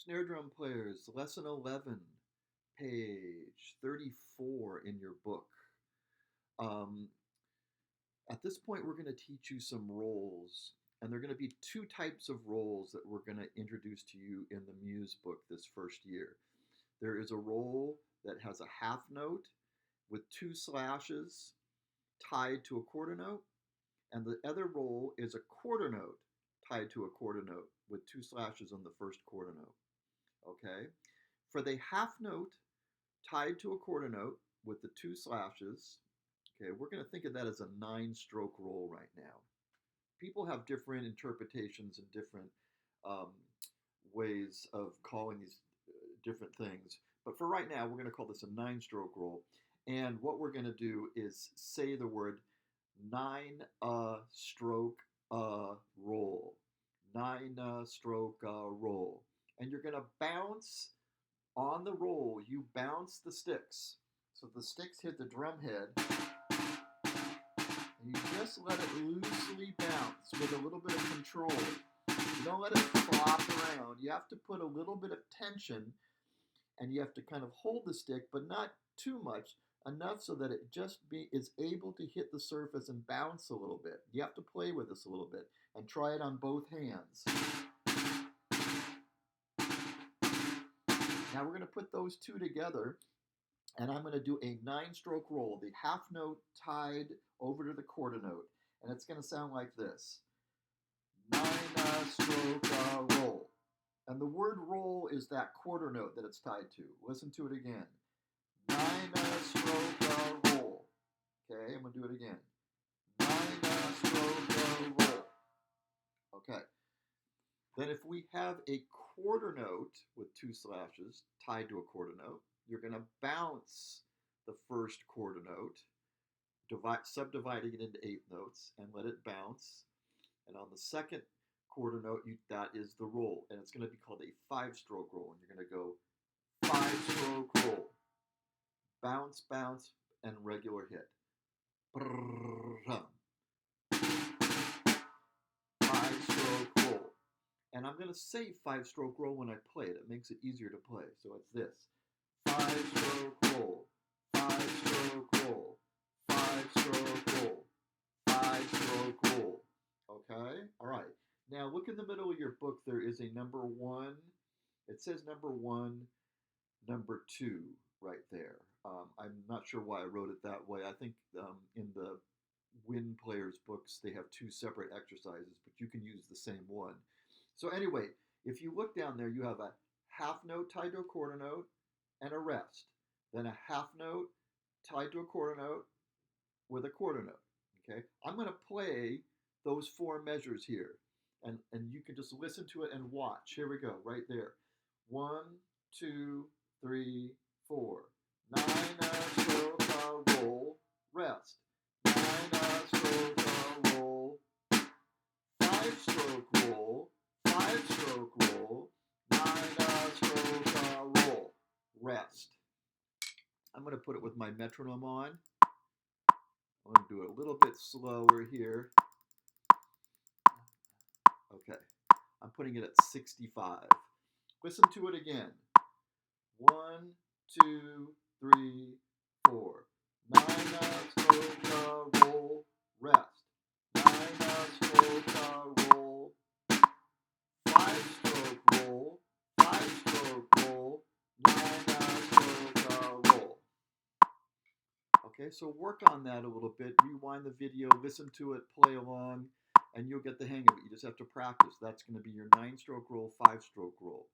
Snare drum players, lesson 11, page 34 in your book. Um, at this point, we're going to teach you some rolls, and there are going to be two types of rolls that we're going to introduce to you in the Muse book this first year. There is a roll that has a half note with two slashes tied to a quarter note, and the other roll is a quarter note tied to a quarter note with two slashes on the first quarter note. Okay? For the half note tied to a quarter note with the two slashes, okay, we're going to think of that as a 9-stroke roll right now. People have different interpretations and different um, ways of calling these different things. But for right now, we're going to call this a 9-stroke roll. And what we're going to do is say the word 9-stroke roll. 9-stroke roll. And you're going to bounce on the roll. You bounce the sticks. So the sticks hit the drum head. And you just let it loosely bounce with a little bit of control. You don't let it flop around. You have to put a little bit of tension, and you have to kind of hold the stick, but not too much, enough so that it just is able to hit the surface and bounce a little bit. You have to play with this a little bit and try it on both hands. Now we're going to put those two together, and I'm going to do a 9-stroke roll, the half note tied over to the quarter note, and it's going to sound like this. 9-stroke roll. And the word roll is that quarter note that it's tied to. Listen to it again. 9-stroke roll. Okay, I'm going to do it again. 9-stroke roll. Okay. Then if we have a quarter note with two slashes tied to a quarter note, you're going to bounce the first quarter note, subdividing it into 8 notes, and let it bounce. And on the second quarter note, that is the roll, and it's going to be called a 5-stroke roll. And you're going to go 5-stroke roll, bounce, bounce, and regular hit. 5-stroke roll. And I'm going to say 5-stroke roll when I play it. It makes it easier to play. So it's this. 5-stroke roll, 5-stroke roll, 5-stroke roll, 5-stroke roll. Okay? All right. Now look in the middle of your book. There is a number 1. It says number 1, number 2 right there. I'm not sure why I wrote it that way. I think in the wind players' books they have 2 separate exercises, but you can use the same one. So anyway, if you look down there, you have a half note tied to a quarter note and a rest. Then a half note tied to a quarter note with a quarter note. Okay? I'm going to play those 4 measures here. And you can just listen to it and watch. Here we go, right there. 1, 2, 3, 4. 9-stroke roll, rest. 9-stroke roll, 5-stroke roll, 5-stroke roll, 9-stroke roll, rest. I'm going to put it with my metronome on. I'm going to do it a little bit slower here. Okay, I'm putting it at 65. Listen to it again. 1, 2, 3, 4. 9-stroke roll, rest. 9-stroke roll, 5-stroke roll, 5-stroke roll, 9-stroke roll. Okay, so work on that a little bit. Rewind the video, listen to it, play along, and you'll get the hang of it. You just have to practice. That's going to be your 9-stroke roll, 5-stroke roll.